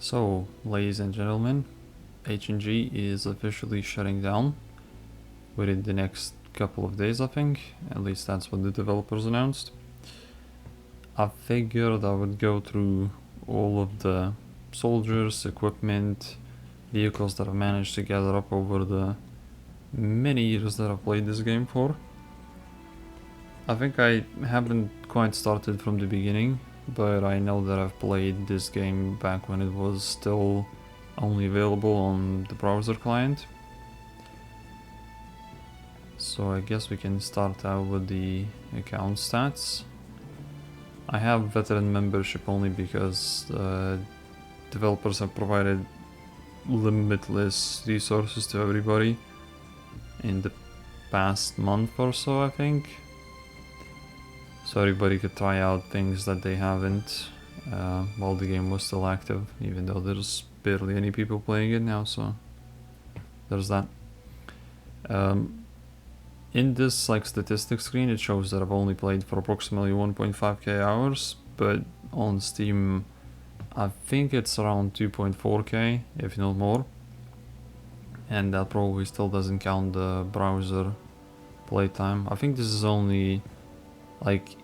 So, ladies and gentlemen, HNG is officially shutting down within the next couple of days, I think. At least that's what the developers announced. I figured I would go through all of the soldiers, equipment, vehicles that I've managed to gather up over the many years that I've played this game for. I think I haven't quite started from the beginning, but I know that I've played this game back when it was still only available on the browser client. So I guess we can start out with the account stats. I have veteran membership only because developers have provided limitless resources to everybody in the past month or so, I think. So everybody could try out things that they haven't while the game was still active, even though there's barely any people playing it now, so there's that. In this statistics screen, it shows that I've only played for approximately 1.5k hours, but on Steam I think it's around 2.4k, if not more, and that probably still doesn't count the browser playtime. I think this is only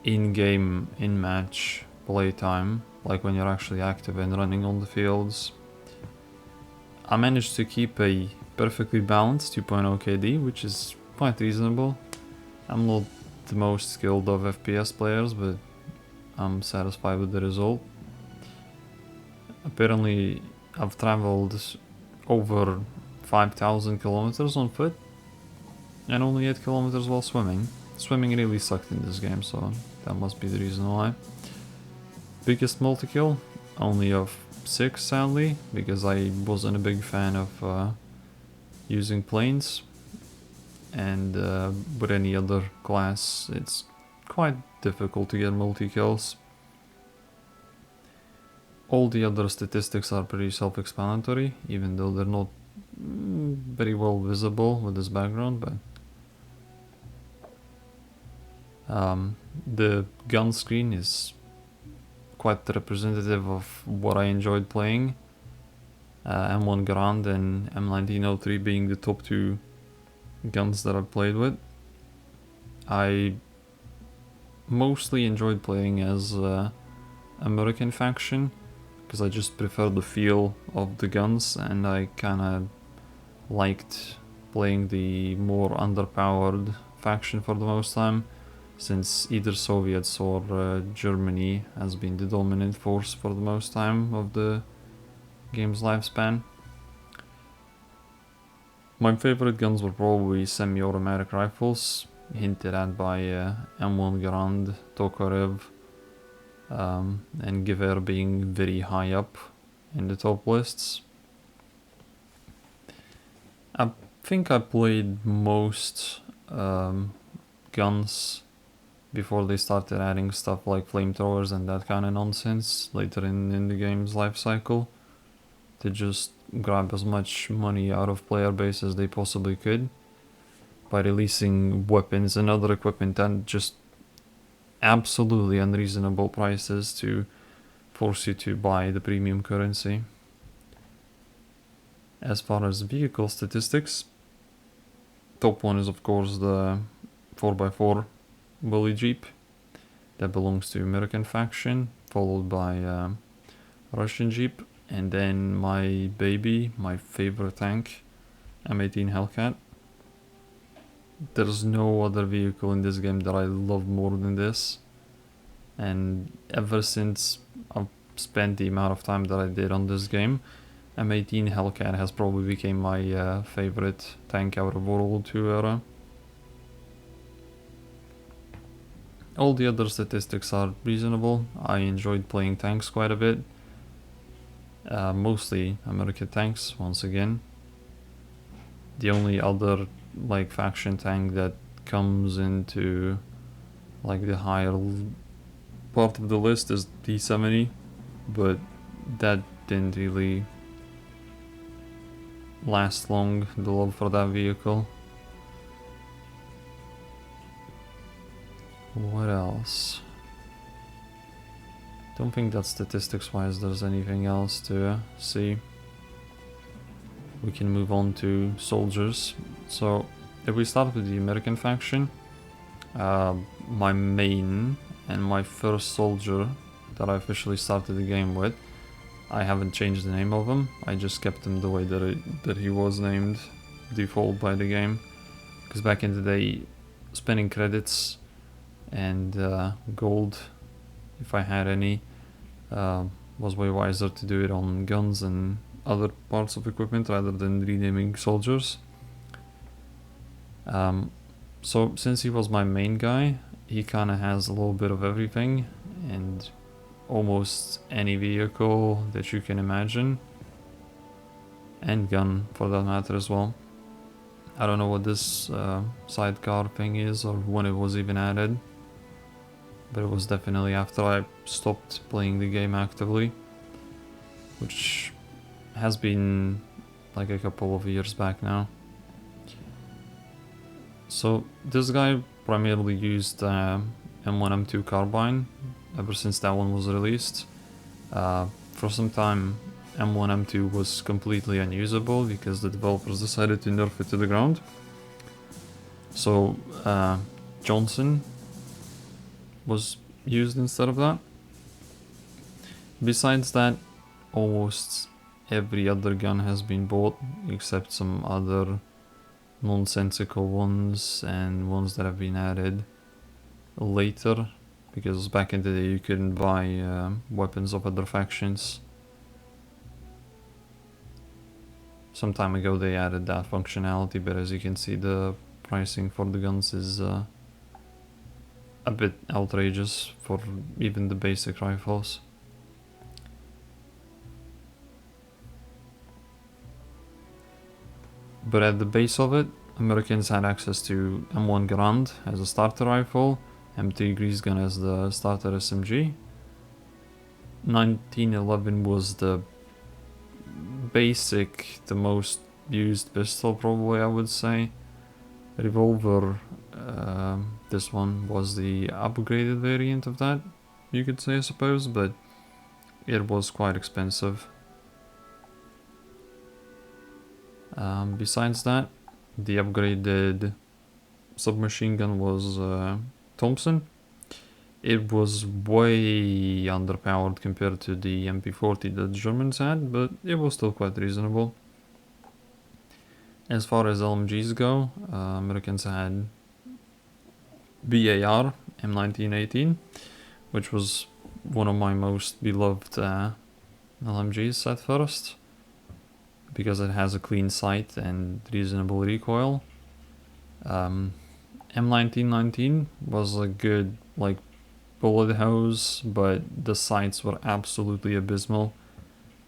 in-game, in-match playtime, like when you're actually active and running on the fields. I managed to keep a perfectly balanced 2.0 KD, which is quite reasonable. I'm not the most skilled of FPS players, but I'm satisfied with the result. Apparently, I've traveled over 5,000 kilometers on foot and only 8 kilometers while swimming. Swimming really sucked in this game, so that must be the reason why. Biggest multi-kill, only of 6 sadly, because I wasn't a big fan of using planes, and with any other class it's quite difficult to get multi-kills. All the other statistics are pretty self-explanatory, even though they're not very well visible with this background, but the gun screen is quite representative of what I enjoyed playing. M1 Garand and M1903 being the top two guns that I've played with. I mostly enjoyed playing as American faction because I just prefer the feel of the guns, and I kinda liked playing the more underpowered faction for the most time, since either Soviets or Germany has been the dominant force for the most time of the game's lifespan. My favorite guns were probably semi-automatic rifles, hinted at by M1 Garand, Tokarev, and Gewehr being very high up in the top lists. I think I played most guns before they started adding stuff like flamethrowers and that kind of nonsense later in the game's life cycle, to just grab as much money out of player base as they possibly could by releasing weapons and other equipment at just absolutely unreasonable prices to force you to buy the premium currency. As far as vehicle statistics, top one is of course the 4x4 Bully Jeep that belongs to American faction, followed by Russian Jeep, and then my baby, my favorite tank, M18 Hellcat. There's no other vehicle in this game that I love more than this, and ever since I've spent the amount of time that I did on this game, M18 Hellcat has probably become my favorite tank out of World War II era. All the other statistics are reasonable. I enjoyed playing tanks quite a bit. Mostly American tanks, once again. The only other faction tank that comes into the higher part of the list is D70, but that didn't really last long, the love for that vehicle. What else? Don't think that statistics wise there's anything else to see. We can move on to soldiers. So if we start with the American faction, my main and my first soldier that I officially started the game with, I haven't changed the name of him. I just kept him the way that he was named default by the game. Because back in the day, spending credits and gold, if I had any, was way wiser to do it on guns and other parts of equipment rather than renaming soldiers. So since he was my main guy, he kind of has a little bit of everything and almost any vehicle that you can imagine, and gun for that matter as well. I don't know what this sidecar thing is or when it was even added, but it was definitely after I stopped playing the game actively, which has been like a couple of years back now. So this guy primarily used M1 M2 carbine ever since that one was released. For some time M1 M2 was completely unusable because the developers decided to nerf it to the ground. So Johnson was used instead of that. Besides that, almost every other gun has been bought except some other nonsensical ones and ones that have been added later, because back in the day you couldn't buy weapons of other factions. Some time ago they added that functionality, but as you can see the pricing for the guns is a bit outrageous for even the basic rifles. But at the base of it, Americans had access to M1 Garand as a starter rifle, M3 Grease Gun as the starter SMG. 1911 was the basic, the most used pistol probably, I would say. Revolver, this one was the upgraded variant of that, you could say, I suppose, but it was quite expensive. Besides that, the upgraded submachine gun was Thompson. It was way underpowered compared to the MP40 that the Germans had, but it was still quite reasonable. As far as LMGs go, Americans had BAR M1918, which was one of my most beloved LMGs at first, because it has a clean sight and reasonable recoil. M1919 was a good like bullet hose, but the sights were absolutely abysmal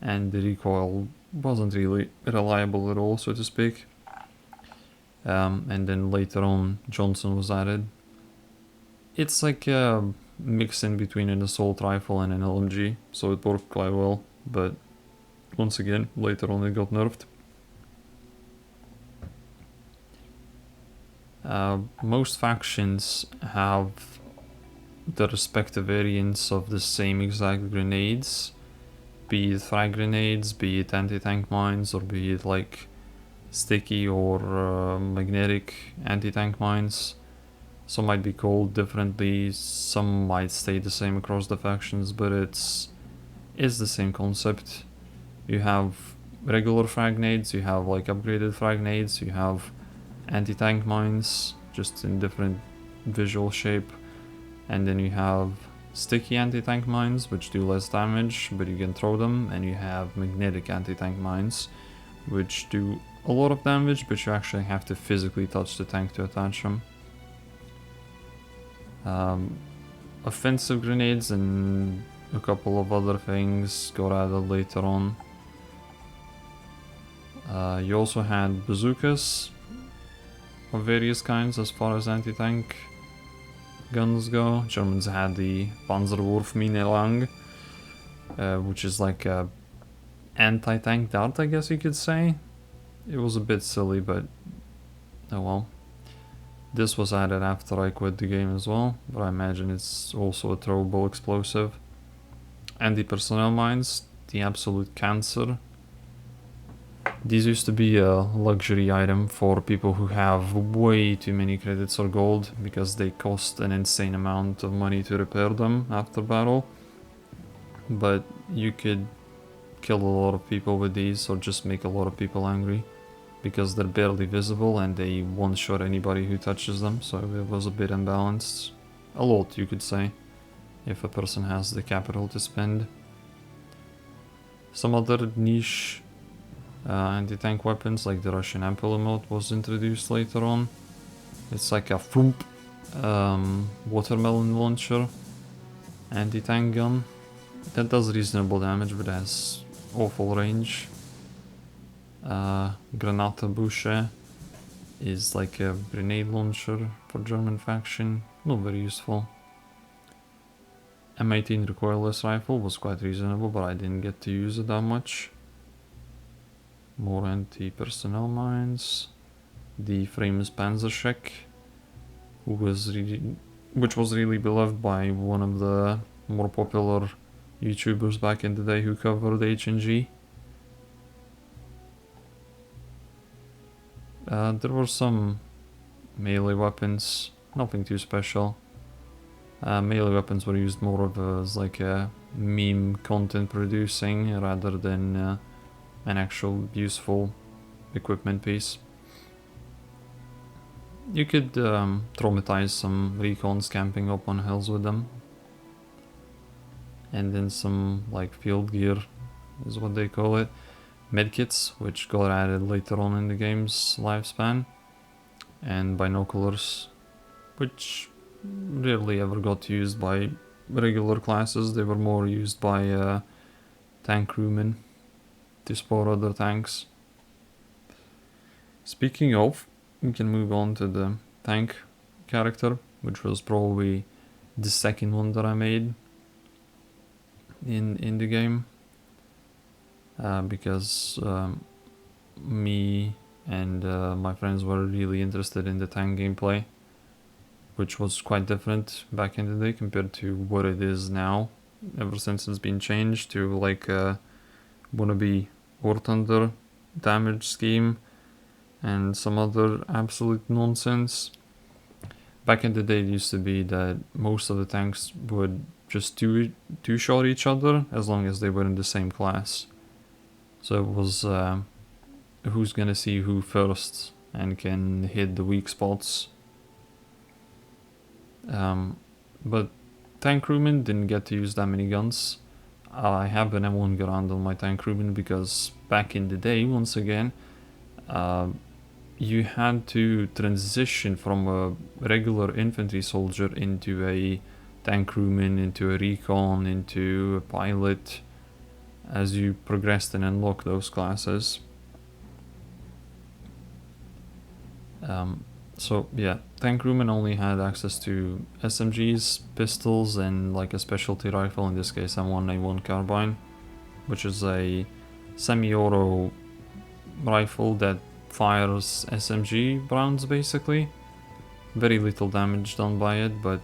and the recoil wasn't really reliable at all, so to speak. And then later on Johnson was added. It's like a mix in between an assault rifle and an LMG, so it worked quite well, but once again, later on it got nerfed. Most factions have the respective variants of the same exact grenades, be it frag grenades, be it anti-tank mines, or be it like sticky or magnetic anti-tank mines. Some might be called differently, some might stay the same across the factions, but it's the same concept. You have regular frag nades, you have like upgraded frag nades, you have anti-tank mines, just in different visual shape, and then you have sticky anti-tank mines, which do less damage, but you can throw them, and you have magnetic anti-tank mines, which do a lot of damage, but you actually have to physically touch the tank to attach them. Offensive grenades and a couple of other things got added later on. You also had bazookas of various kinds as far as anti-tank guns go. Germans had the Panzerwurfmine Lang, which is like a anti-tank dart, I guess you could say. It was a bit silly, but oh well. This was added after I quit the game as well, but I imagine it's also a throwable explosive. anti-personnel mines, the absolute cancer. These used to be a luxury item for people who have way too many credits or gold, because they cost an insane amount of money to repair them after battle. But you could kill a lot of people with these, or just make a lot of people angry, because they're barely visible and they one-shot anybody who touches them, so it was a bit imbalanced. A lot, you could say, if a person has the capital to spend. Some other niche anti-tank weapons, like the Russian Ample emote, was introduced later on. It's like a floop watermelon launcher anti-tank gun that does reasonable damage but has awful range. Granata Busche is like a grenade launcher for German faction, not very useful. M18 recoilless rifle was quite reasonable, but I didn't get to use it that much. More anti-personnel mines. The Frames Panzerschreck, which was really beloved by one of the more popular YouTubers back in the day who covered H&G. There were some melee weapons, nothing too special. Melee weapons were used more of as like a meme content producing rather than an actual useful equipment piece. You could traumatize some recons camping up on hills with them. And then some like field gear is what they call it. Medkits, which got added later on in the game's lifespan. And binoculars, which rarely ever got used by regular classes. They were more used by tank crewmen to spot other tanks. Speaking of, we can move on to the tank character, which was probably the second one that I made in the game, because me and my friends were really interested in the tank gameplay, which was quite different back in the day compared to what it is now, ever since it's been changed to like a wannabe War Thunder damage scheme and some other absolute nonsense. Back in the day, it used to be that most of the tanks would just two-shot each other as long as they were in the same class. So it was who's gonna see who first and can hit the weak spots. But tank crewmen didn't get to use that many guns. I have an M1 Garand on my tank crewman because back in the day, once again, you had to transition from a regular infantry soldier into a tank crewman, into a recon, into a pilot, as you progressed and unlocked those classes. So yeah, tank crewmen only had access to SMGs, pistols, and like a specialty rifle, in this case M1A1 carbine, which is a semi-auto rifle that fires SMG rounds basically. Very little damage done by it, but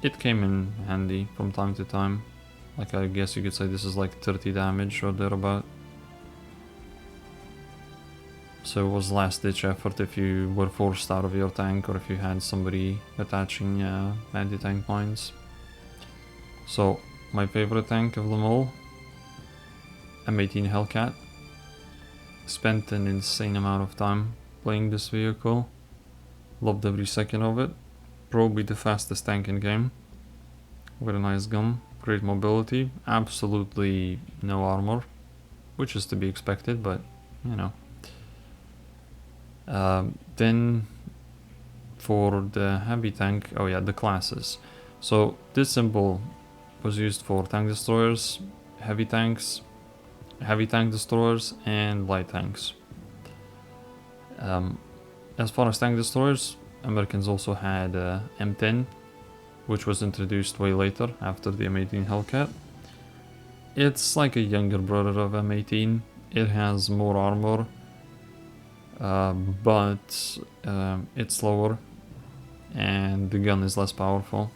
it came in handy from time to time. Like, I guess you could say this is like 30 damage or thereabout. So it was last ditch effort if you were forced out of your tank or if you had somebody attaching anti-tank mines. So my favorite tank of them all, M18 Hellcat. Spent an insane amount of time playing this vehicle. Loved every second of it. Probably the fastest tank in game. With a nice gun, great mobility, absolutely no armor, which is to be expected, but you know. Then for the heavy tank, oh yeah, the classes. So this symbol was used for tank destroyers, heavy tanks, heavy tank destroyers, and light tanks. As far as tank destroyers, Americans also had M10, which was introduced way later after the M18 Hellcat. It's like a younger brother of M18. It has more armor, but it's slower and the gun is less powerful.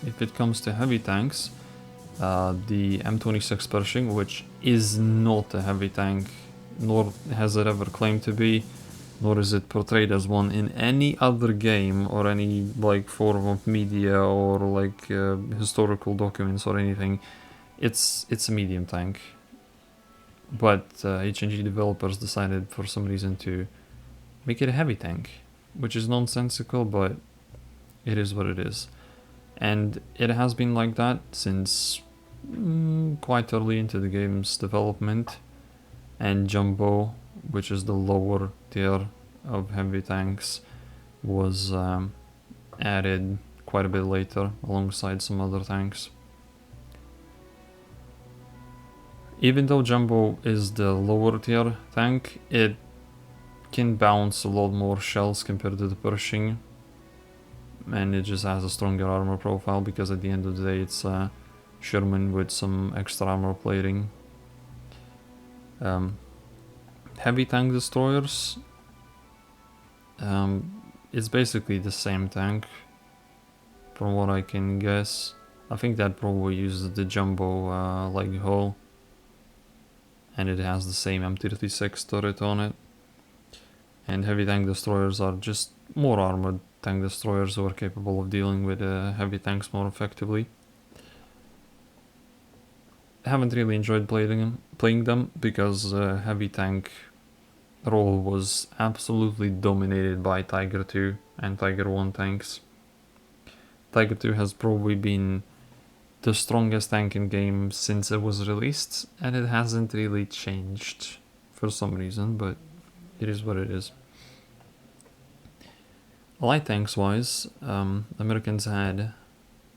If it comes to heavy tanks, the M26 Pershing, which is not a heavy tank, nor has it ever claimed to be, nor is it portrayed as one in any other game or any like form of media or like historical documents or anything. It's a medium tank, but HNG developers decided for some reason to make it a heavy tank, which is nonsensical, but it is what it is. And it has been like that since quite early into the game's development. And Jumbo, which is the lower tier of heavy tanks, was added quite a bit later alongside some other tanks. Even though Jumbo is the lower tier tank, it can bounce a lot more shells compared to the Pershing, and it just has a stronger armor profile because at the end of the day it's Sherman with some extra armor plating. Heavy tank destroyers, it's basically the same tank from what I can guess. I think that probably uses the Jumbo leg hull, and it has the same M36 turret on it. And heavy tank destroyers are just more armored tank destroyers who are capable of dealing with heavy tanks more effectively. I haven't really enjoyed playing them because heavy tank role was absolutely dominated by Tiger 2 and Tiger 1 tanks. Tiger 2 has probably been the strongest tank in game since it was released, and it hasn't really changed for some reason, but it is what it is. Light tanks wise, Americans had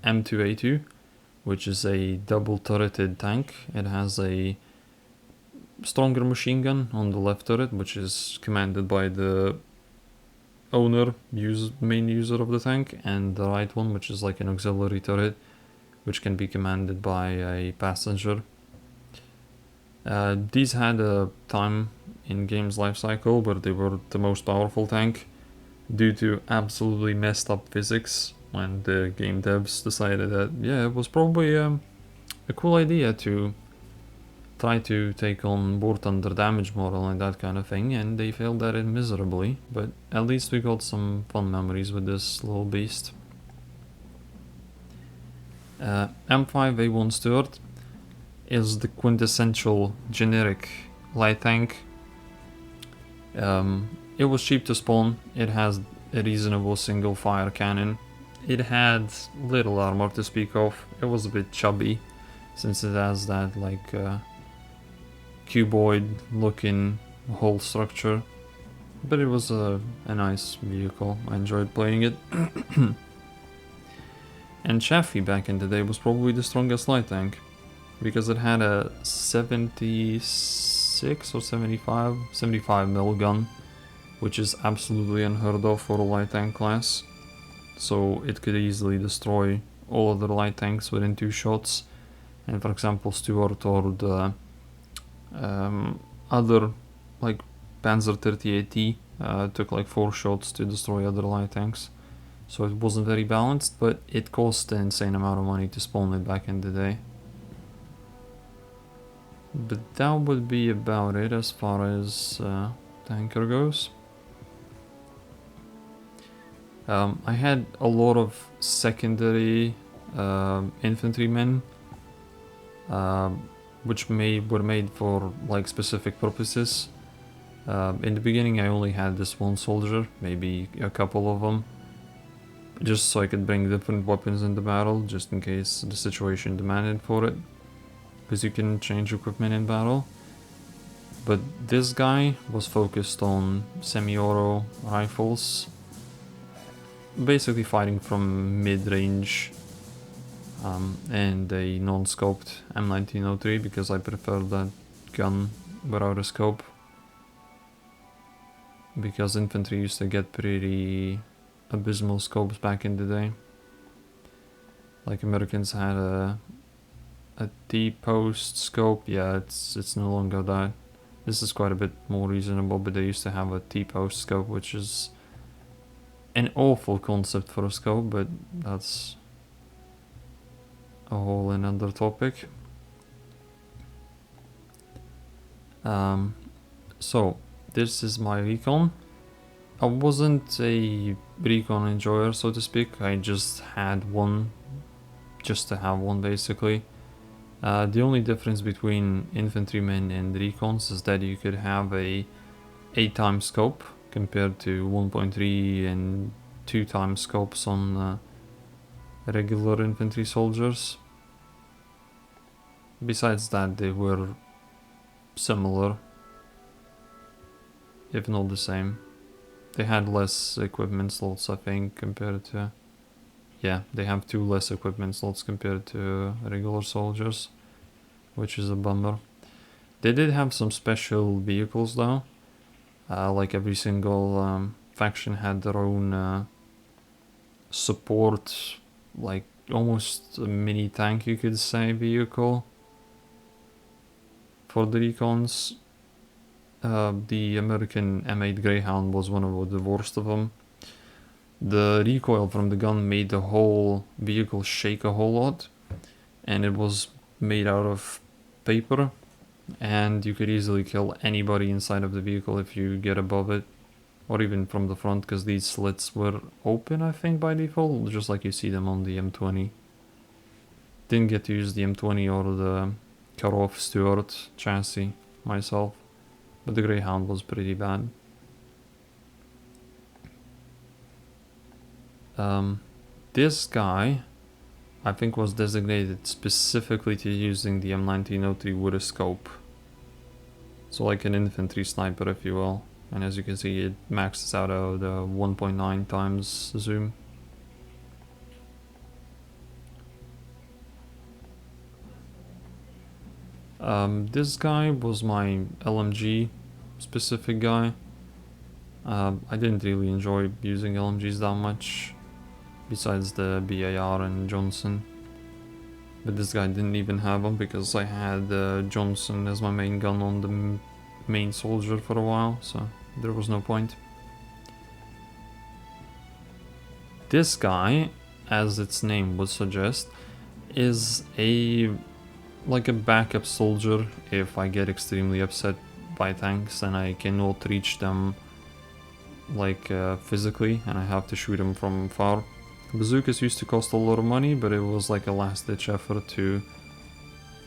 M2A2, which is a double turreted tank. It has a stronger machine gun on the left turret, which is commanded by the owner, main user of the tank, and the right one, which is like an auxiliary turret, which can be commanded by a passenger. These had a time in game's life cycle where they were the most powerful tank due to absolutely messed up physics, when the game devs decided that it was probably a cool idea to try to take on War Thunder damage model and that kind of thing, and they failed at it miserably, but at least we got some fun memories with this little beast. M5A1 Stuart is the quintessential generic light tank. It was cheap to spawn, it has a reasonable single fire cannon, it had little armor to speak of, it was a bit chubby since it has that like cuboid looking hull structure, but it was a nice vehicle, I enjoyed playing it. And Chaffee back in the day was probably the strongest light tank, because it had a 76 or 75 mil gun, which is absolutely unheard of for a light tank class. So it could easily destroy all other light tanks within 2 shots. And for example, Stuart or the other like Panzer 38T took like 4 shots to destroy other light tanks. So it wasn't very balanced, but it cost an insane amount of money to spawn it back in the day. But that would be about it as far as tanker goes. I had a lot of secondary infantrymen, which were made for like specific purposes. In the beginning I only had this one soldier, maybe a couple of them, just so I could bring different weapons into battle, just in case the situation demanded for it, because you can change equipment in battle. But this guy was focused on semi-auto rifles, basically fighting from mid-range, and a non-scoped M1903, because I prefer that gun without a scope, because infantry used to get pretty abysmal scopes back in the day. Like Americans had a T-post scope, it's no longer that. This is quite a bit more reasonable, but they used to have a T-post scope, which is an awful concept for a scope, but that's a whole another topic. So this is my recon. I wasn't a recon enjoyer, so to speak. I just had one, just to have one basically. The only difference between infantrymen and recons is that you could have a 8 times scope compared to 1.3 and 2 times scopes on regular infantry soldiers. Besides that, they were similar, if not the same. They had less equipment slots, I think, compared to... Yeah, they have 2 less equipment slots compared to regular soldiers, which is a bummer. They did have some special vehicles though. Like every single faction had their own support, like almost a mini tank, you could say, vehicle for the recons. The American M8 Greyhound was one of the worst of them. The recoil from the gun made the whole vehicle shake a whole lot, and it was made out of paper, and you could easily kill anybody inside of the vehicle if you get above it, or even from the front, because these slits were open, I think, by default, just like you see them on the M20. Didn't get to use the M20 or the cut-off Stuart chassis myself, but the Greyhound was pretty bad. This guy, I think, was designated specifically to using the M1903 with a scope. So like an infantry sniper, if you will. And as you can see, it maxes out at 1.9 times zoom. This guy was my LMG specific guy. I didn't really enjoy using LMGs that much, besides the BAR and Johnson. But this guy didn't even have them because I had Johnson as my main gun on the main soldier for a while, so there was no point. This guy, as its name would suggest, is like a backup soldier if I get extremely upset by tanks and I cannot reach them like physically and I have to shoot them from far. Bazookas used to cost a lot of money, but it was like a last-ditch effort to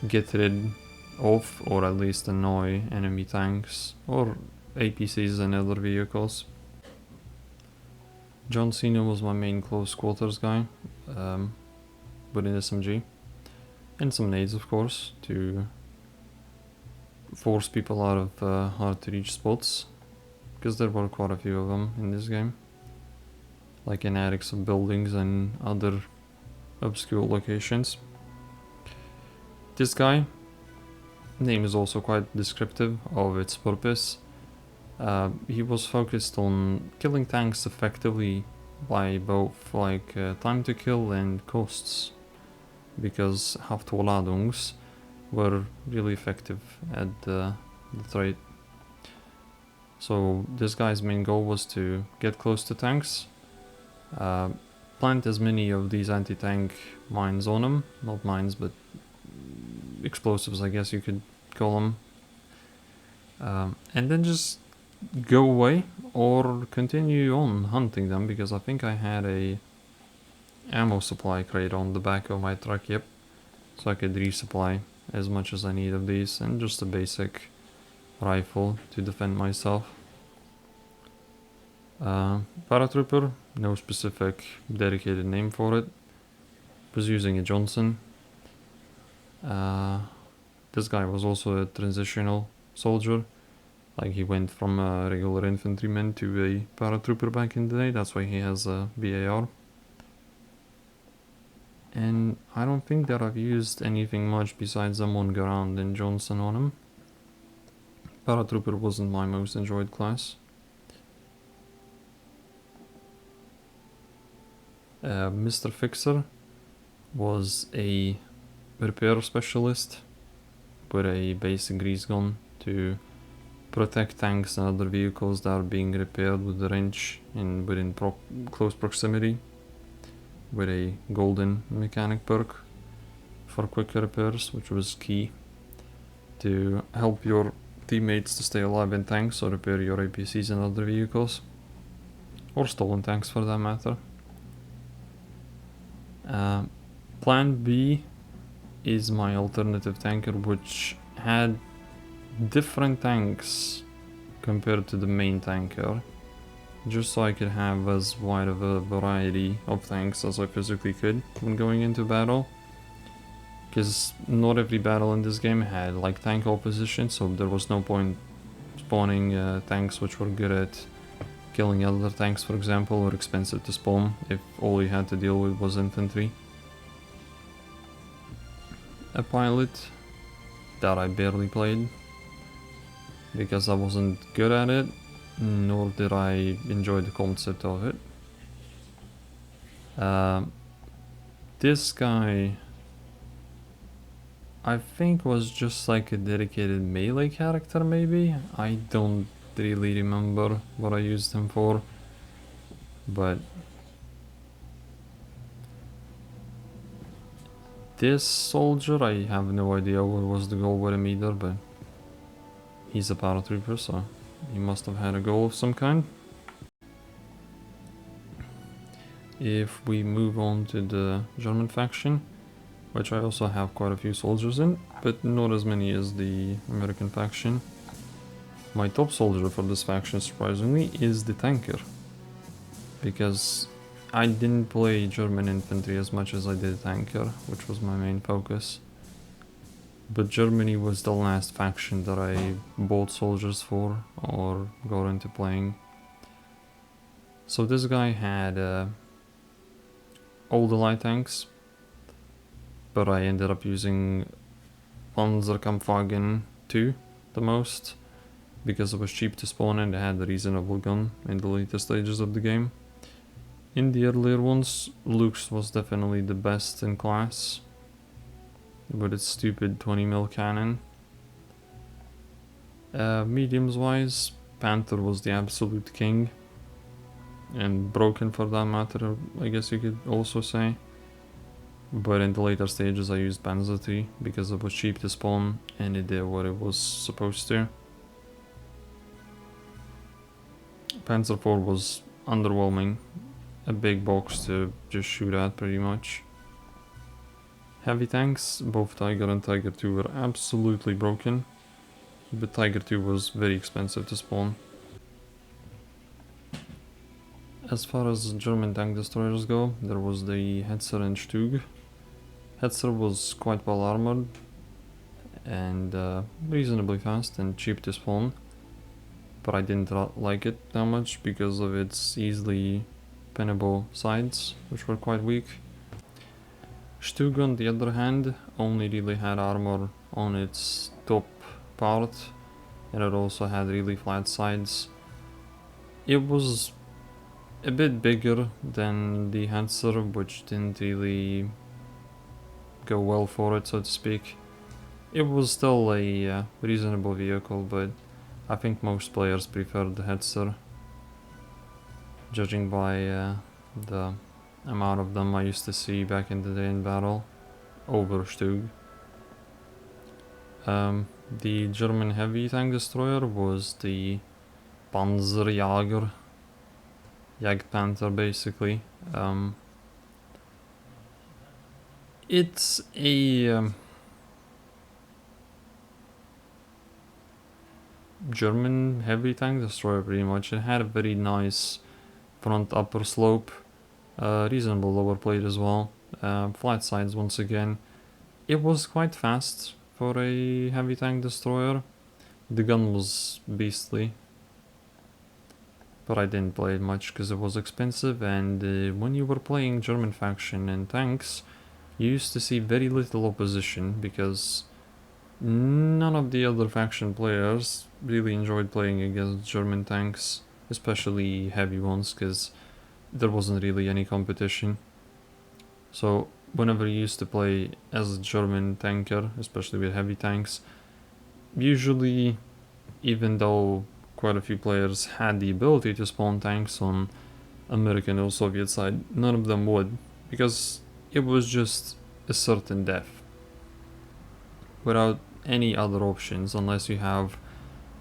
get rid of, or at least annoy, enemy tanks or APCs and other vehicles. John Cena was my main close quarters guy with an SMG. And some nades, of course, to force people out of hard to reach spots, because there were quite a few of them in this game, like in attics of buildings and other obscure locations. This guy, name is also quite descriptive of its purpose. He was focused on killing tanks effectively by both like time to kill and costs, because Haftvorladungs were really effective at the trait. So this guy's main goal was to get close to tanks, plant as many of these anti-tank mines on them, not mines but explosives, I guess you could call them, and then just go away or continue on hunting them, because I think I had a ammo supply crate on the back of my truck, yep, so I could resupply as much as I need of these, and just a basic rifle to defend myself. Paratrooper, no specific dedicated name for it, was using a Johnson. This guy was also a transitional soldier, like he went from a regular infantryman to a paratrooper back in the day, that's why he has a BAR. And I don't think that I've used anything much besides Amon Garand and Johnson on him. Paratrooper wasn't my most enjoyed class. Mr. Fixer was a repair specialist with a basic grease gun to protect tanks and other vehicles that are being repaired with the wrench and within close proximity, with a golden mechanic perk. for quick repairs, which was key to help your teammates to stay alive in tanks or repair your APCs and other vehicles, or stolen tanks for that matter. Plan B is my alternative tanker, which had different tanks compared to the main tanker, just so I could have as wide of a variety of tanks as I physically could when going into battle. Because not every battle in this game had like tank opposition, so there was no point spawning tanks which were good at killing other tanks, for example, or expensive to spawn if all you had to deal with was infantry. A pilot that I barely played because I wasn't good at it, nor did I enjoy the concept of it. This guy, I think, was just like a dedicated melee character, maybe? I don't really remember what I used him for, but this soldier, I have no idea what was the goal with him either, but he's a paratrooper, so he must have had a goal of some kind. If we move on to the German faction, which I also have quite a few soldiers in, but not as many as the American faction. My top soldier for this faction, surprisingly, is the tanker, because I didn't play German infantry as much as I did tanker, which was my main focus. But Germany was the last faction that I bought soldiers for or got into playing. So this guy had all the light tanks, but I ended up using Panzerkampfwagen 2 the most, because it was cheap to spawn and it had a reasonable gun in the later stages of the game. In the earlier ones, Luke's was definitely the best in class, with its stupid 20mm cannon. Mediums wise, Panther was the absolute king, and broken for that matter, I guess you could also say. But in the later stages I used Panzer III because it was cheap to spawn and it did what it was supposed to. Panzer IV was underwhelming, a big box to just shoot at pretty much. Heavy tanks, both Tiger and Tiger II were absolutely broken, but Tiger II was very expensive to spawn. As far as German tank destroyers go, there was the Hetzer and Stug. Hetzer was quite well armored and reasonably fast and cheap to spawn, but I didn't like it that much because of its easily pinnable sides, which were quite weak. Stug, on the other hand, only really had armor on its top part, and it also had really flat sides. It was a bit bigger than the Hetzer, which didn't really go well for it, so to speak. It was still a reasonable vehicle, but I think most players preferred the Hetzer, judging by the amount of them I used to see back in the day in battle over Stug. The German heavy tank destroyer was the Panzerjäger, Jagdpanther basically. It's a German heavy tank destroyer pretty much. It had a very nice front upper slope, reasonable lower plate as well, flat sides once again. It was quite fast for a heavy tank destroyer. The gun was beastly, but I didn't play it much because it was expensive, and when you were playing German faction and tanks, you used to see very little opposition because none of the other faction players really enjoyed playing against German tanks, especially heavy ones, because there wasn't really any competition. So whenever you used to play as a German tanker, especially with heavy tanks, usually, even though quite a few players had the ability to spawn tanks on American or Soviet side, none of them would, because it was just a certain death. without any other options unless you have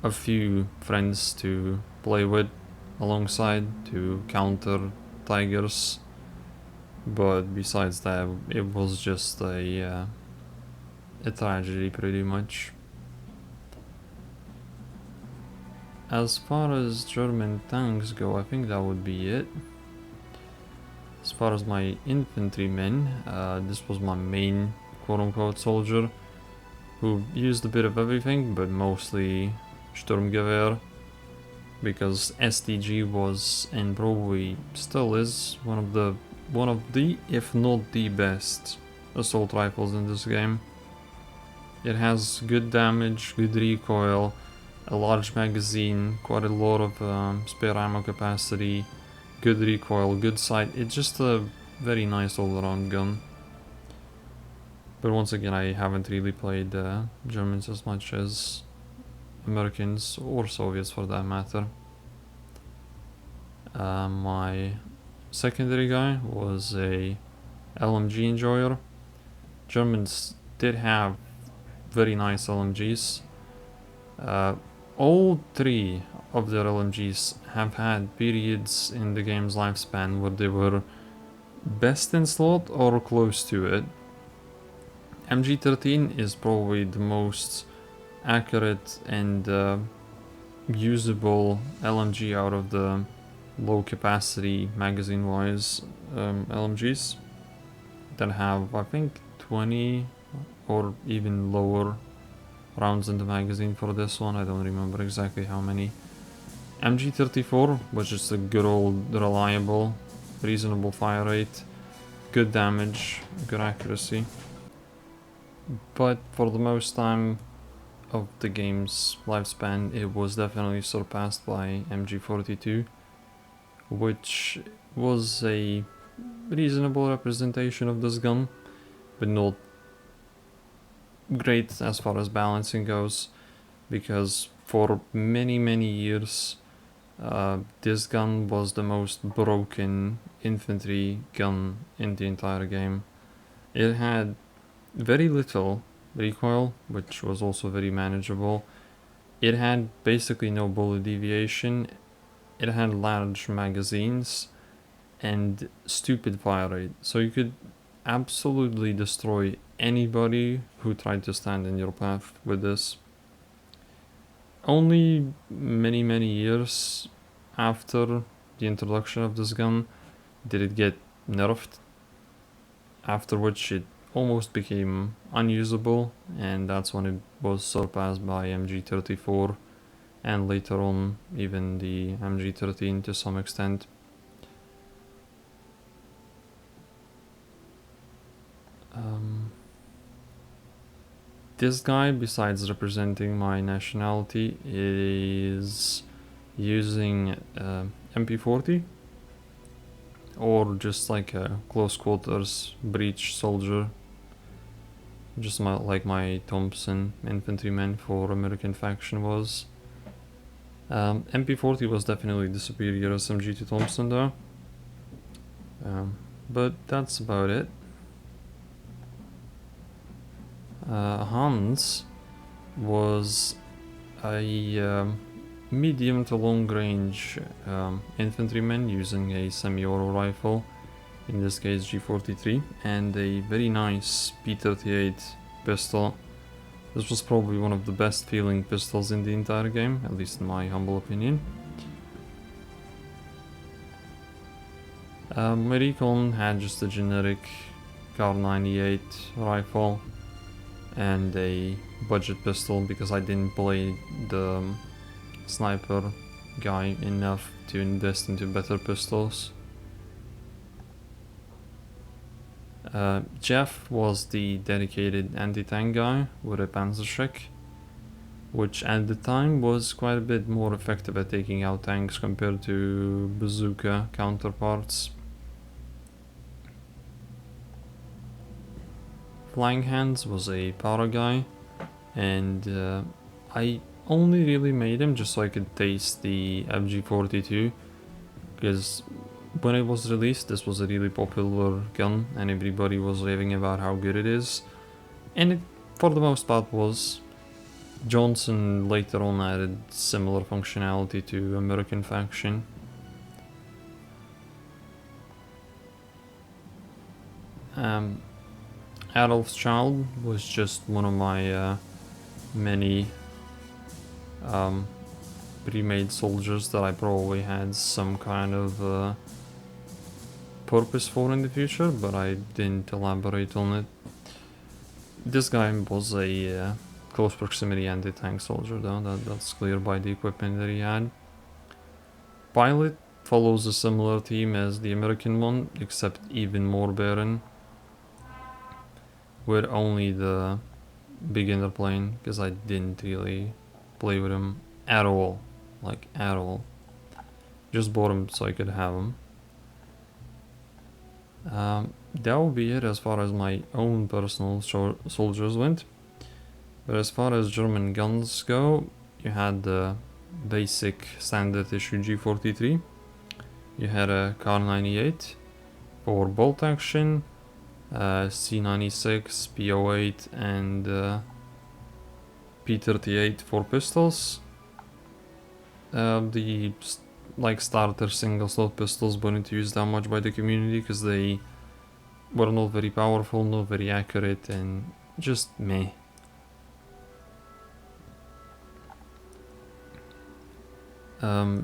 a few friends to play with alongside to counter tigers. But besides that, it was just a tragedy pretty much. As far as German tanks go, I think that would be it. As far as my infantrymen, this was my main quote-unquote soldier, who used a bit of everything, but mostly Sturmgewehr, because STG was, and probably still is, one of the, if not the best assault rifles in this game. It has good damage, good recoil, a large magazine, quite a lot of spare ammo capacity, good recoil, good sight. It's just a very nice all-around gun. But once again, I haven't really played Germans as much as Americans or Soviets for that matter. My secondary guy was a LMG enjoyer. Germans did have very nice LMGs. All three of their LMGs have had periods in the game's lifespan where they were best in slot or close to it. MG13 is probably the most accurate and usable LMG out of the low capacity magazine wise LMGs that have, I think, 20 or even lower rounds in the magazine for this one. I don't remember exactly how many. MG34 was just a good old reliable, reasonable fire rate, good damage, good accuracy. But for the most time of the game's lifespan, it was definitely surpassed by MG42, which was a reasonable representation of this gun, but not great as far as balancing goes, because for many years this gun was the most broken infantry gun in the entire game. It had very little recoil, which was also very manageable. It had basically no bullet deviation. It had large magazines and stupid fire rate, so you could absolutely destroy anybody who tried to stand in your path with this. Only many years after the introduction of this gun did it get nerfed, after which it almost became unusable, and that's when it was surpassed by MG34 and later on even the MG13 to some extent. This guy, besides representing my nationality, is using MP40 or just like a close quarters breach soldier, just like my Thompson infantryman for American faction was. MP40 was definitely the superior SMG to Thompson though, but that's about it. Hans was a medium to long range infantryman using a semi-auto rifle, in this case G43, and a very nice P38 pistol. This was probably one of the best feeling pistols in the entire game, at least in my humble opinion. My recon had just a generic Kar98 rifle and a budget pistol because I didn't play the sniper guy enough to invest into better pistols. Jeff was the dedicated anti-tank guy with a Panzerschreck, which at the time was quite a bit more effective at taking out tanks compared to bazooka counterparts. Flying Hands was a powder guy, and I only really made him just so I could taste the FG42, because when it was released this was a really popular gun and everybody was raving about how good it is, and it for the most part was. Johnson later on added similar functionality to American faction. Adolf's Child was just one of my many pre-made soldiers that I probably had some kind of purpose for in the future, but I didn't elaborate on it. This guy was a close proximity anti-tank soldier though, that's clear by the equipment that he had. Pilot follows a similar theme as the American one, except even more barren, with only the beginner plane, because I didn't really play with him at all, like at all. Just bought him so I could have him. That will be it as far as my own personal soldiers went. But as far as German guns go, you had the basic standard issue G43. You had a Kar 98 for bolt action, C96, P08, and P38 for pistols. The starter single slot pistols weren't used that much by the community because they were not very powerful, not very accurate, and just meh.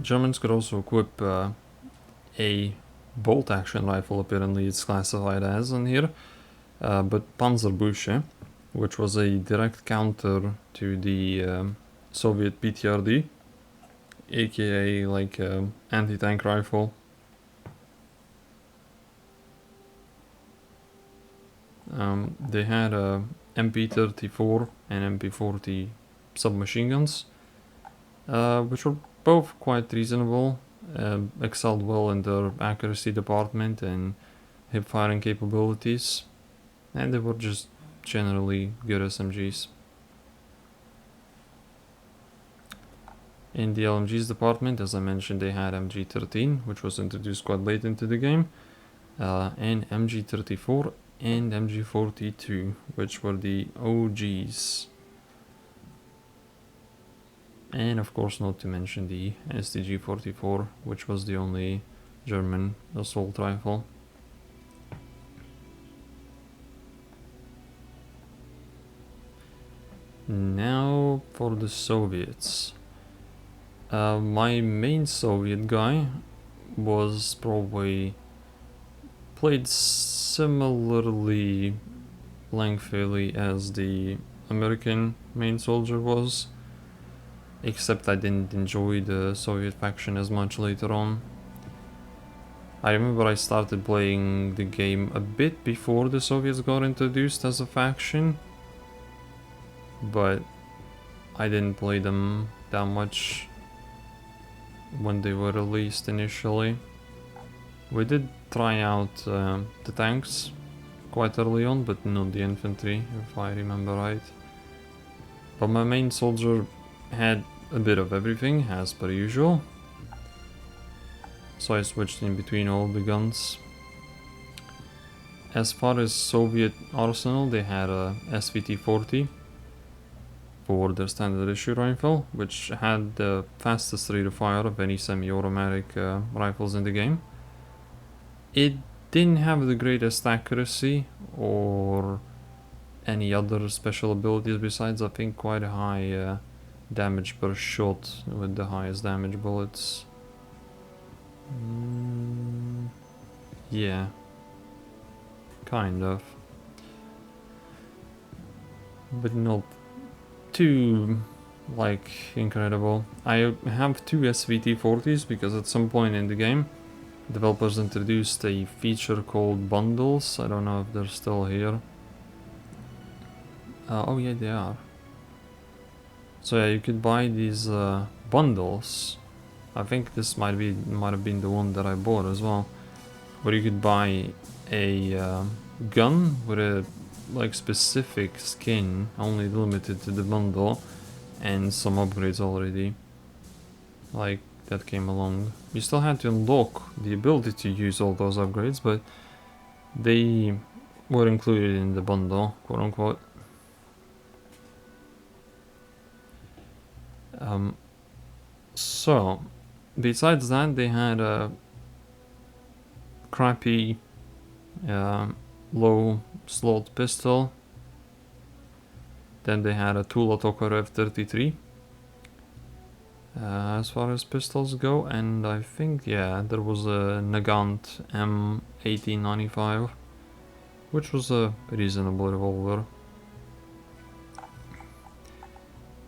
Germans could also equip a bolt action rifle, apparently it's classified as in here, but Panzerbüsche, which was a direct counter to the Soviet PTRD, aka like anti-tank rifle. They had a MP34 and MP40 submachine guns, which were both quite reasonable, excelled well in their accuracy department and hip firing capabilities, and they were just generally good SMGs. In the LMGs department, as I mentioned, they had MG13, which was introduced quite late into the game, and MG34 and MG42, which were the OGs. And of course not to mention the STG-44, which was the only German assault rifle. Now for the Soviets. My main Soviet guy was probably played similarly lengthily as the American main soldier was, except I didn't enjoy the Soviet faction as much later on. I remember I started playing the game a bit before the Soviets got introduced as a faction, but I didn't play them that much when they were released initially. We did try out the tanks quite early on, but not the infantry, if I remember right. But my main soldier had a bit of everything, as per usual, so I switched in between all the guns. As far as Soviet arsenal, they had a SVT-40 for their standard issue rifle, which had the fastest rate of fire of any semi-automatic rifles in the game. It didn't have the greatest accuracy or any other special abilities besides, I think, quite a high damage per shot with the highest damage bullets. Yeah, kind of, but not too incredible. I have two SVT-40s because at some point in the game developers introduced a feature called bundles. I don't know if they're still here. Oh yeah, they are. So yeah, you could buy these bundles. I think this might have been the one that I bought as well, where you could buy a gun with a specific skin, only limited to the bundle, and some upgrades already that came along. You still had to unlock the ability to use all those upgrades, but they were included in the bundle, quote unquote. Um, so, besides that, they had a crappy low slot pistol. Then they had a Tula Tokarev 33 as far as pistols go, and I think, yeah, there was a Nagant M1895, which was a reasonable revolver.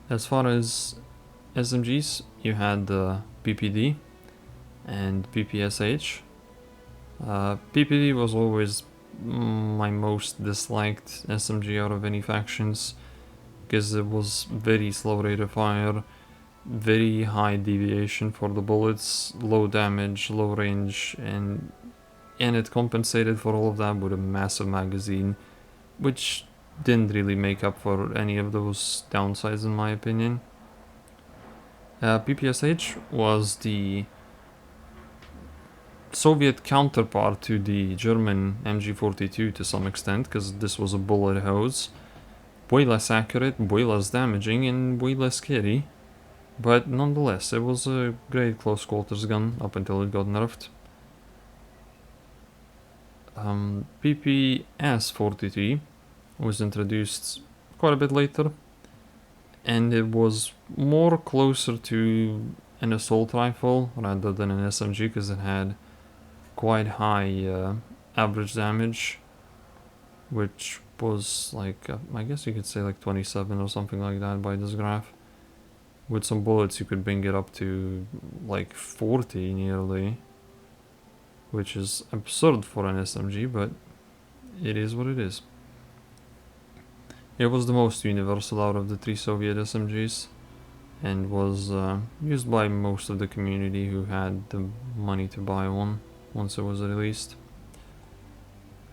As far as SMGs, you had the PPD and PPSH. PPD was always my most disliked SMG out of any factions, because it was very slow rate of fire, very high deviation for the bullets, low damage, low range, and it compensated for all of that with a massive magazine, which didn't really make up for any of those downsides in my opinion. PPSH was the Soviet counterpart to the German MG42 to some extent, because this was a bullet hose, way less accurate, way less damaging, and way less scary. But nonetheless, it was a great close quarters gun up until it got nerfed. PPS-43 was introduced quite a bit later, and it was more closer to an assault rifle rather than an SMG, because it had quite high average damage, which was like, I guess you could say like 27 or something like that by this graph. With some bullets you could bring it up to like 40 nearly, which is absurd for an SMG, but it is what it is. It was the most universal out of the 3 Soviet SMGs, and was used by most of the community who had the money to buy one once it was released.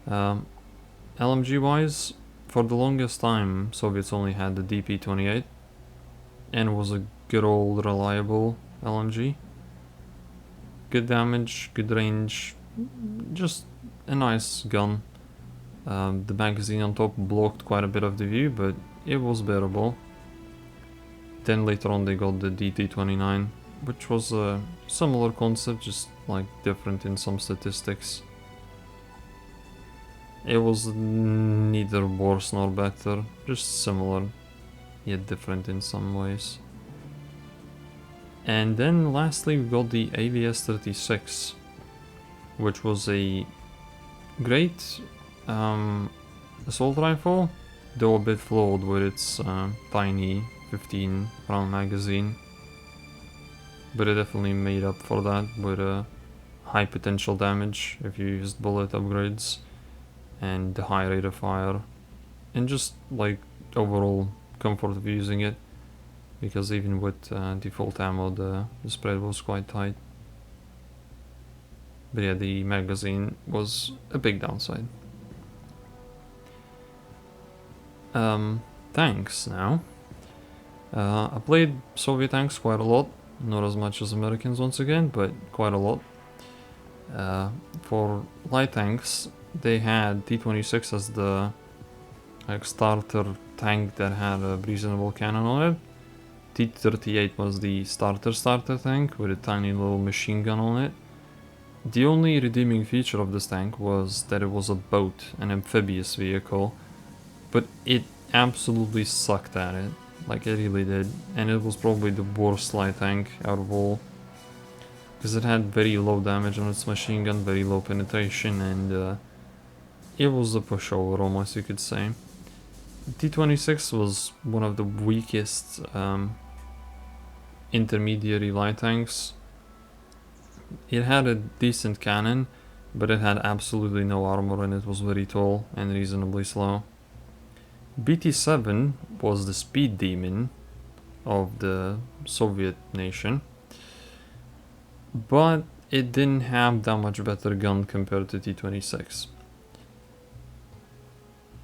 LMG wise, for the longest time Soviets only had the DP-28, and it was a good old reliable LMG. Good damage, good range, just a nice gun. The magazine on top blocked quite a bit of the view, but it was bearable. Then later on they got the DT-29, which was a similar concept, just like different in some statistics. It was neither worse nor better, just similar, yet different in some ways. And then lastly we got the AVS-36, which was a great assault rifle, though a bit flawed with its tiny 15 round magazine, but it definitely made up for that with a high potential damage if you used bullet upgrades, and the high rate of fire, and just like overall comfort of using it, because even with default ammo the spread was quite tight. But yeah, the magazine was a big downside. Tanks now. I played Soviet tanks quite a lot, not as much as Americans once again, but quite a lot. For light tanks, they had T-26 as the starter tank that had a reasonable cannon on it. T-38 was the starter tank with a tiny little machine gun on it. The only redeeming feature of this tank was that it was a boat, an amphibious vehicle, but it absolutely sucked at it, like it really did, and it was probably the worst light tank out of all, because it had very low damage on its machine gun, very low penetration, and it was a pushover almost, you could say. T-26 was one of the weakest intermediary light tanks. It had a decent cannon, but it had absolutely no armor and it was very tall and reasonably slow. BT-7 was the speed demon of the Soviet nation, but it didn't have that much better gun compared to T-26.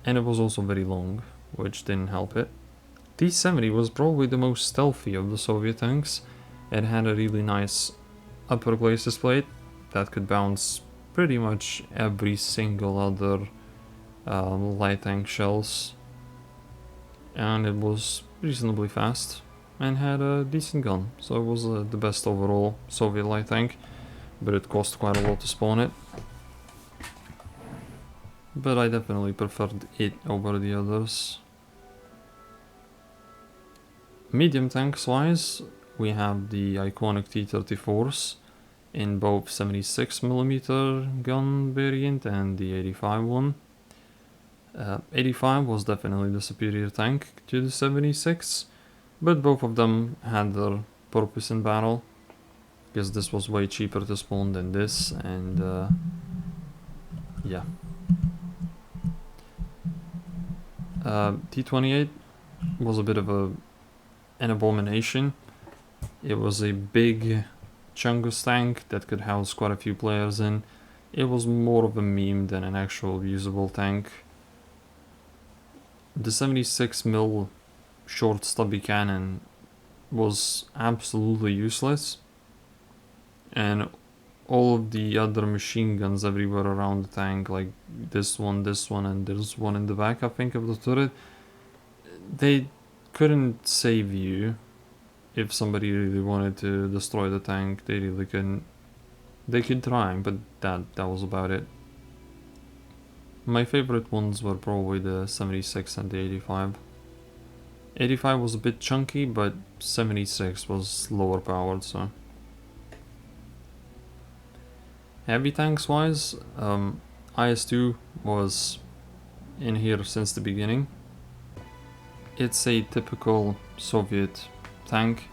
And it was also very long, which didn't help it. T-70 was probably the most stealthy of the Soviet tanks. It had a really nice upper glacis plate that could bounce pretty much every single other light tank shells, and it was reasonably fast. and had a decent gun, so it was the best overall Soviet light tank, but it cost quite a lot to spawn it. But I definitely preferred it over the others. Medium tanks wise, we have the iconic T-34s in both 76mm gun variant and the 85 one. 85 was definitely the superior tank to the 76, but both of them had their purpose in battle, because this was way cheaper to spawn than this, and yeah. T-28 was a bit of an abomination. It was a big Chungus tank that could house quite a few players in. It was more of a meme than an actual usable tank. The 76mm short stubby cannon was absolutely useless, and all of the other machine guns everywhere around the tank, like this one, and there's one in the back, I think, of the turret, they couldn't save you if somebody really wanted to destroy the tank. They really couldn't. They could try, but that was about it. My favorite ones were probably the 76 and the 85. 85 was a bit chunky, but 76 was lower powered, so. Heavy tanks wise, IS-2 was in here since the beginning. It's a typical Soviet tank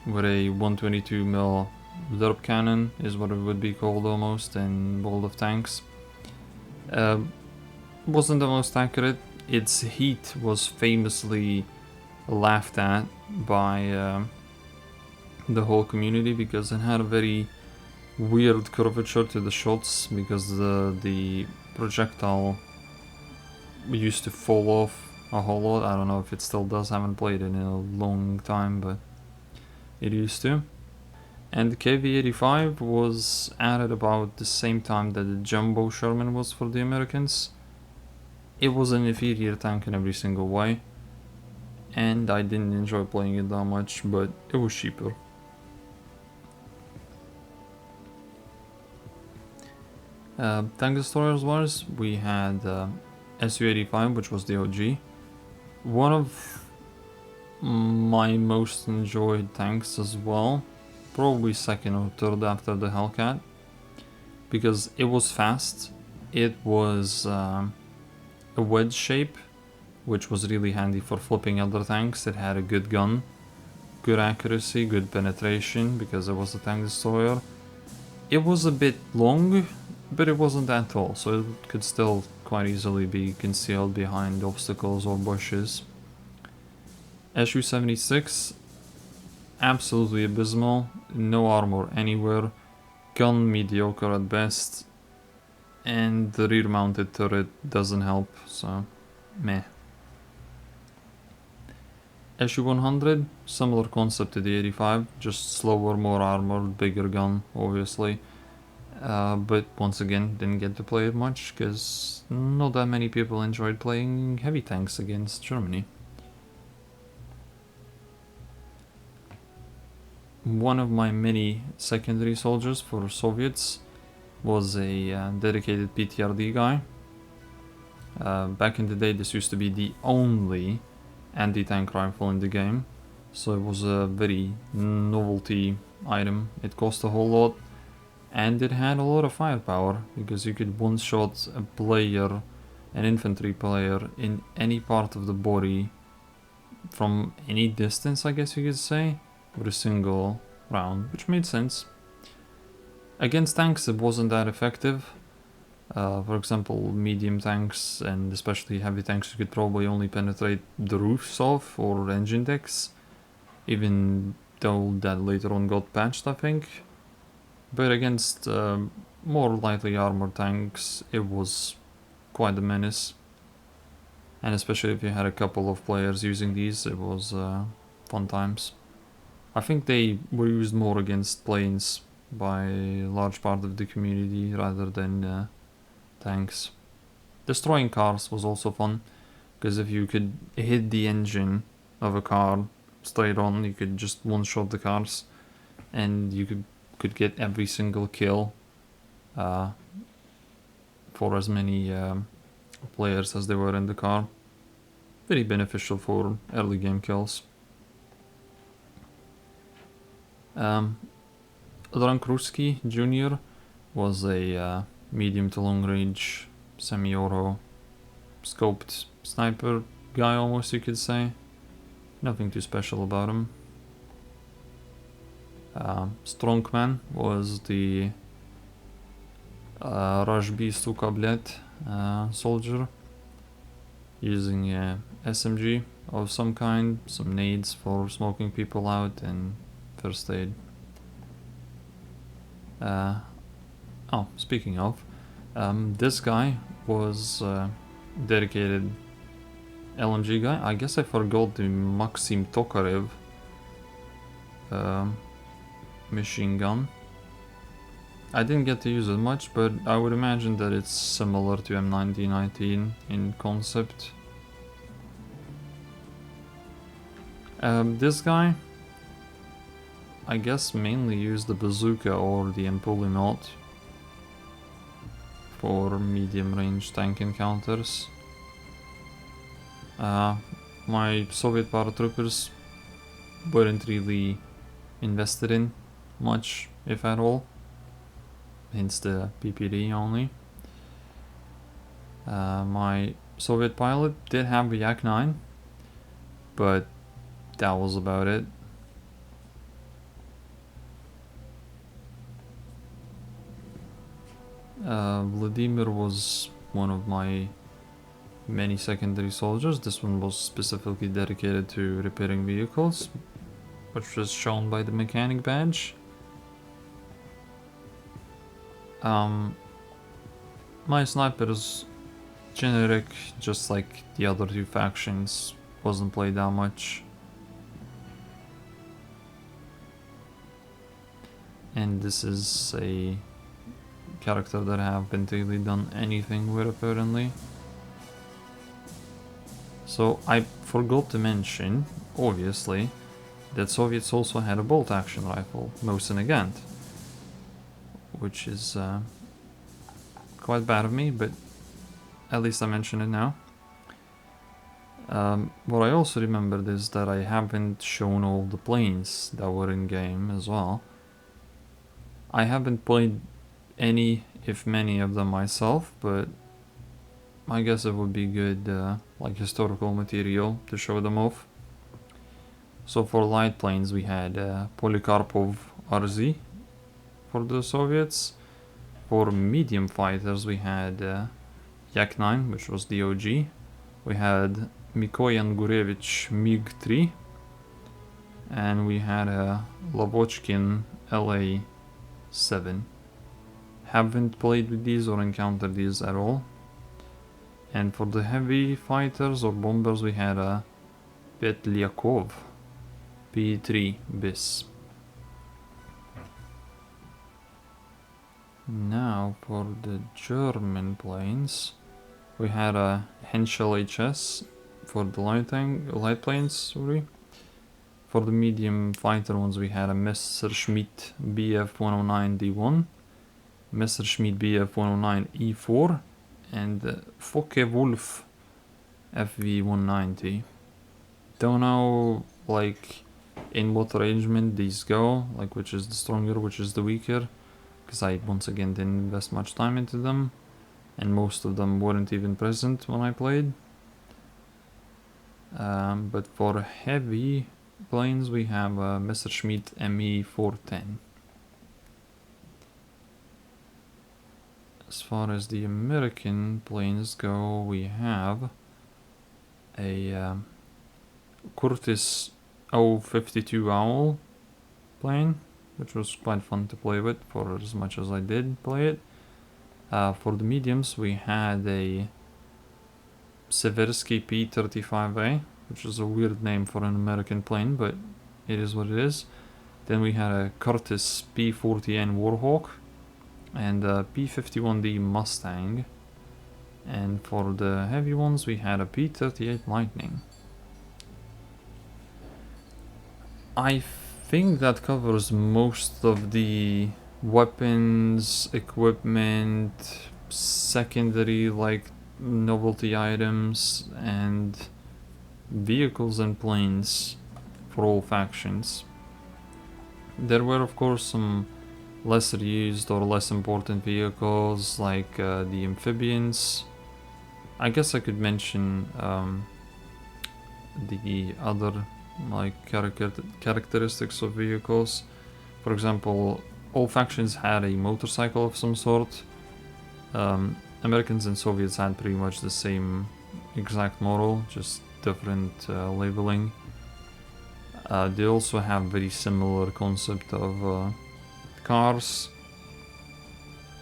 with a 122mm derp cannon, is what it would be called almost in World of Tanks. Wasn't the most accurate. Its heat was famously laughed at by the whole community because it had a very weird curvature to the shots, because the projectile used to fall off a whole lot. I don't know if it still does, I haven't played it in a long time, but it used to. And the KV-85 was added about the same time that the Jumbo Sherman was for the Americans. It was an inferior tank in every single way, and I didn't enjoy playing it that much, but it was cheaper. Tank destroyers wise, we had Su-85, which was the OG. One of my most enjoyed tanks as well, probably second or third after the Hellcat, because it was fast. It was a wedge shape, which was really handy for flipping other tanks. It had a good gun, good accuracy, good penetration, because it was a tank destroyer. It was a bit long, but it wasn't that tall, so it could still quite easily be concealed behind obstacles or bushes. Su-76, absolutely abysmal, no armor anywhere, gun mediocre at best, and the rear mounted turret doesn't help, so meh. Su-100, similar concept to the 85, just slower, more armored, bigger gun, obviously. But once again, didn't get to play it much, because not that many people enjoyed playing heavy tanks against Germany. One of my many secondary soldiers for Soviets was a dedicated PTRD guy. Back in the day, this used to be the only anti-tank rifle in the game, so it was a very novelty item. It cost a whole lot, and it had a lot of firepower, because you could one-shot a player, an infantry player, in any part of the body from any distance, I guess you could say, with a single round, which made sense. Against tanks, it wasn't that effective. For example, medium tanks and especially heavy tanks, you could probably only penetrate the roofs of or engine decks, even though that later on got patched, I think. But against more lightly armored tanks, it was quite a menace. And especially if you had a couple of players using these, it was fun times. I think they were used more against planes by a large part of the community rather than tanks. Destroying cars was also fun, because if you could hit the engine of a car straight on. You could just one-shot the cars, and you could get every single kill for as many players as there were in the car. Very beneficial for early game kills. Drankruski Jr. was a medium to long range semi-auto scoped sniper guy, almost, you could say. Nothing too special about him. Strongman was the Rajbi Sukablet soldier, using a SMG of some kind, some nades for smoking people out, and first aid. Speaking of, this guy was dedicated LMG guy. I guess I forgot the Maxim Tokarev machine gun. I didn't get to use it much, but I would imagine that it's similar to M1919 in concept. This guy, I guess, mainly used the bazooka or the Empulimot for medium range tank encounters. My Soviet paratroopers weren't really invested in much, if at all, hence the PPD only. My Soviet pilot did have a Yak-9, but that was about it. Vladimir was one of my many secondary soldiers. This one was specifically dedicated to repairing vehicles, which was shown by the mechanic badge. My sniper is generic, just like the other two factions, wasn't played that much. And this is a character that I haven't really done anything with, apparently. So I forgot to mention, obviously, that Soviets also had a bolt-action rifle, Mosin Nagant, which is quite bad of me, but at least I mention it now. What I also remembered is that I haven't shown all the planes that were in game as well. I haven't played any, if many of them myself, but I guess it would be good, like historical material to show them off. So for light planes we had Polikarpov RZ for the Soviets. For medium fighters we had Yak-9, which was the OG. We had Mikoyan Gurevich MiG-3, and we had a Lavochkin LA-7. Haven't played with these or encountered these at all. And for the heavy fighters or bombers we had a Petlyakov P3 bis. Now for the German planes we had a Henschel HS for the light planes, sorry. For the medium fighter ones we had a Messerschmitt Bf-109D1, Messerschmitt Bf-109E4, and Focke-Wulf FV-190. Don't know like in what arrangement these go, like which is the stronger, which is the weaker, because I once again didn't invest much time into them, and most of them weren't even present when I played. But for heavy planes we have a Messerschmitt Me-410. As far as the American planes go, we have a Curtiss 052 Owl plane, which was quite fun to play with for as much as I did play it. For the mediums we had a Seversky P-35A, which is a weird name for an American plane, but it is what it is. Then we had a Curtiss P-40N Warhawk and a P-51D Mustang. And for the heavy ones we had a P-38 Lightning. I think that covers most of the weapons, equipment, secondary like novelty items, and vehicles and planes for all factions. There were, of course, some lesser used or less important vehicles like the amphibians. I guess I could mention the other like characteristics of vehicles. For example, all factions had a motorcycle of some sort. Americans and Soviets had pretty much the same exact model, just different labeling. They also have very similar concept of cars.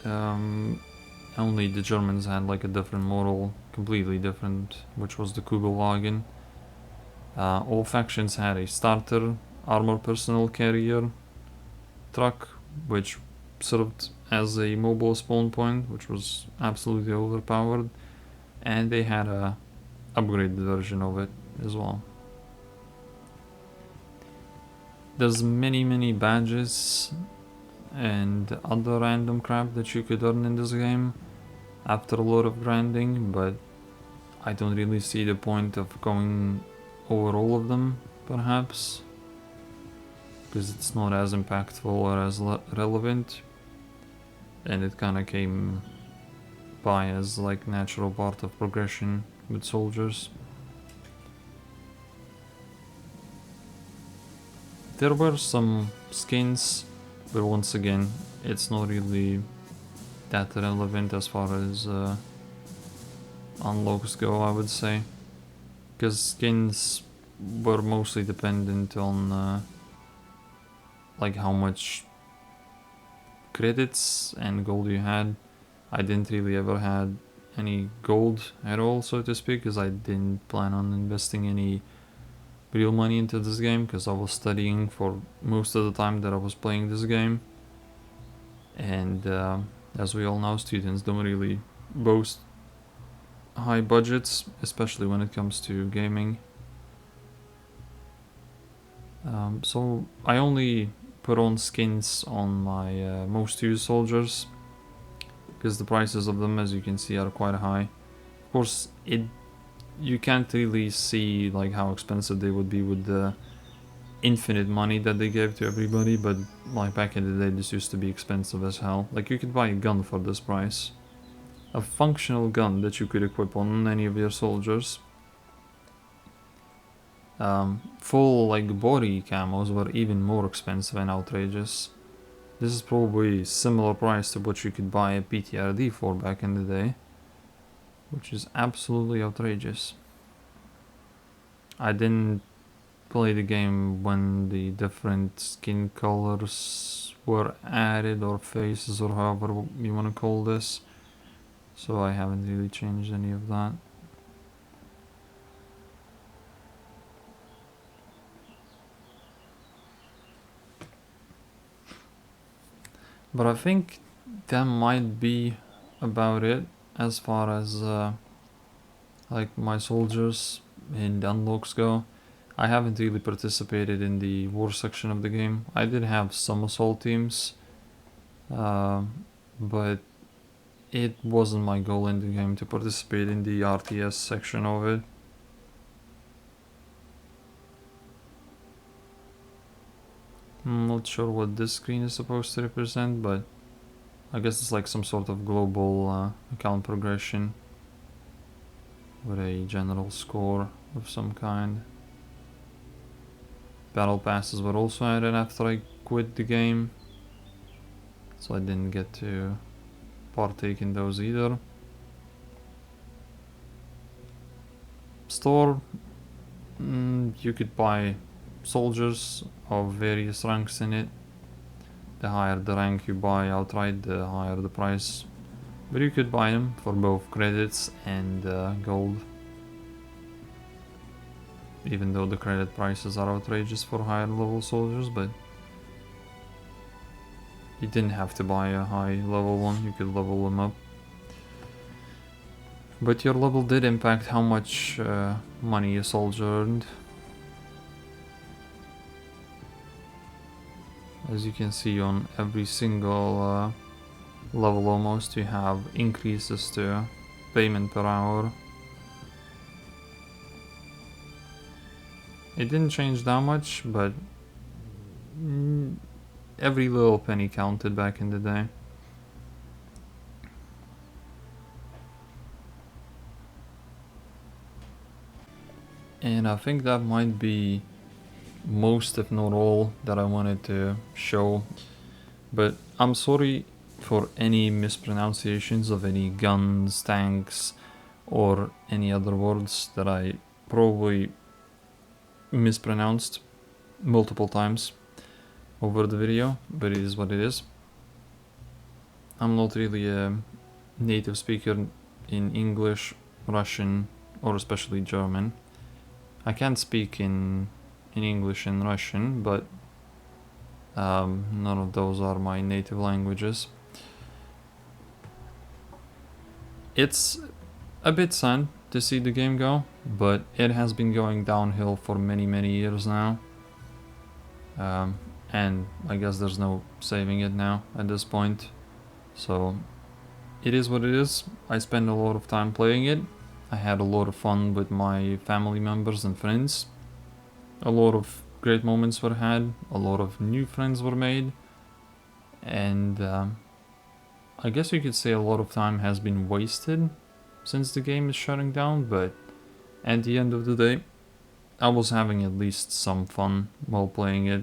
Only the Germans had like a different model, completely different, which was the Kugelwagen. All factions had a starter armored personnel carrier truck, which served as a mobile spawn point, which was absolutely overpowered, and they had a upgraded version of it as well. There's many badges and other random crap that you could earn in this game after a lot of grinding, but I don't really see the point of going over all of them, perhaps, because it's not as impactful or as relevant, and it kind of came by as like natural part of progression with soldiers. There were some skins, but once again, it's not really that relevant as far as unlocks go, I would say, because skins were mostly dependent on like how much credits and gold you had. I didn't really ever had any gold at all, so to speak, because I didn't plan on investing any real money into this game, because I was studying for most of the time that I was playing this game. And as we all know, students don't really boast high budgets, especially when it comes to gaming. So I only put on skins on my most used soldiers, because the prices of them, as you can see, are quite high. Of course, you can't really see like how expensive they would be with the infinite money that they gave to everybody, but like back in the day, this used to be expensive as hell. Like you could buy a gun for this price, a functional gun that you could equip on any of your soldiers. Full like body camos were even more expensive and outrageous. This is probably similar price to what you could buy a PTRD for back in the day, which is absolutely outrageous. I didn't play the game when the different skin colors were added, or faces, or however you want to call this, so I haven't really changed any of that. But I think that might be about it as far as like my soldiers and unlocks go. I haven't really participated in the war section of the game. I did have some assault teams, but it wasn't my goal in the game to participate in the RTS section of it. I'm not sure what this screen is supposed to represent, but I guess it's like some sort of global account progression with a general score of some kind. Battle passes were also added after I quit the game, so I didn't get to partake in those either. Store, you could buy soldiers of various ranks in it. The higher the rank you buy outright, the higher the price, but you could buy them for both credits and gold, even though the credit prices are outrageous for higher level soldiers. But you didn't have to buy a high level one, you could level them up. But your level did impact how much money a soldier earned. As you can see, on every single level almost you have increases to payment per hour. It didn't change that much, but every little penny counted back in the day. And I think that might be most, if not all, that I wanted to show. But I'm sorry for any mispronunciations of any guns, tanks, or any other words that I probably mispronounced multiple times over the video, but it is what it is. I'm not really a native speaker in English, Russian, or especially German. I can speak in English and Russian, but none of those are my native languages. It's a bit sad to see the game go, but it has been going downhill for many years now. And I guess there's no saving it now at this point. So it is what it is. I spend a lot of time playing it. I had a lot of fun with my family members and friends. A lot of great moments were had, a lot of new friends were made, and I guess you could say a lot of time has been wasted since the game is shutting down, but at the end of the day, I was having at least some fun while playing it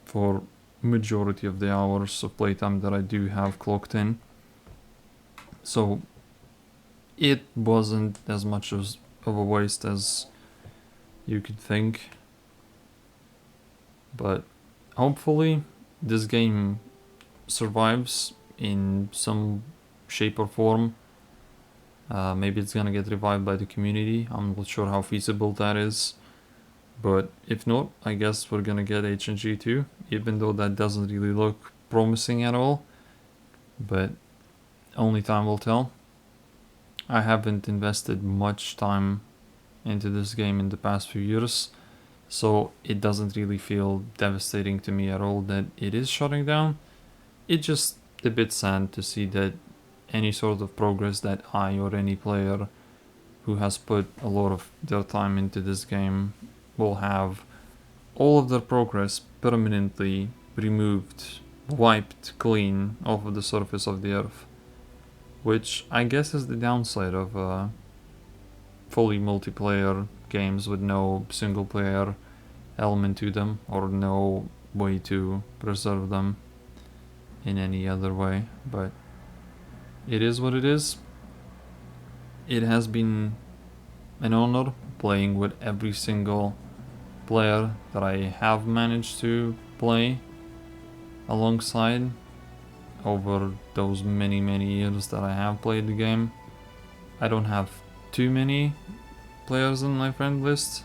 for majority of the hours of playtime that I do have clocked in. So it wasn't as much of a waste as you could think. But hopefully this game survives in some shape or form. Maybe it's gonna get revived by the community. I'm not sure how feasible that is. But if not, I guess we're gonna get HNG 2, even though that doesn't really look promising at all. But only time will tell. I haven't invested much time into this game in the past few years, so it doesn't really feel devastating to me at all that it is shutting down. It's just a bit sad to see that any sort of progress that I or any player who has put a lot of their time into this game will have all of their progress permanently removed, wiped clean off of the surface of the earth. Which I guess is the downside of fully multiplayer games with no single player element to them, or no way to preserve them in any other way. But it is what it is. It has been an honor playing with every single player that I have managed to play alongside over those many years that I have played the game. I don't have too many players on my friend list,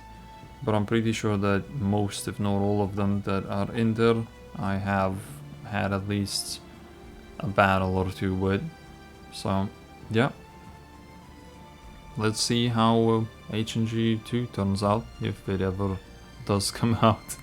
but I'm pretty sure that most, if not all of them that are in there, I have had at least a battle or two with. So yeah, let's see how HNG 2 turns out, if it ever does come out.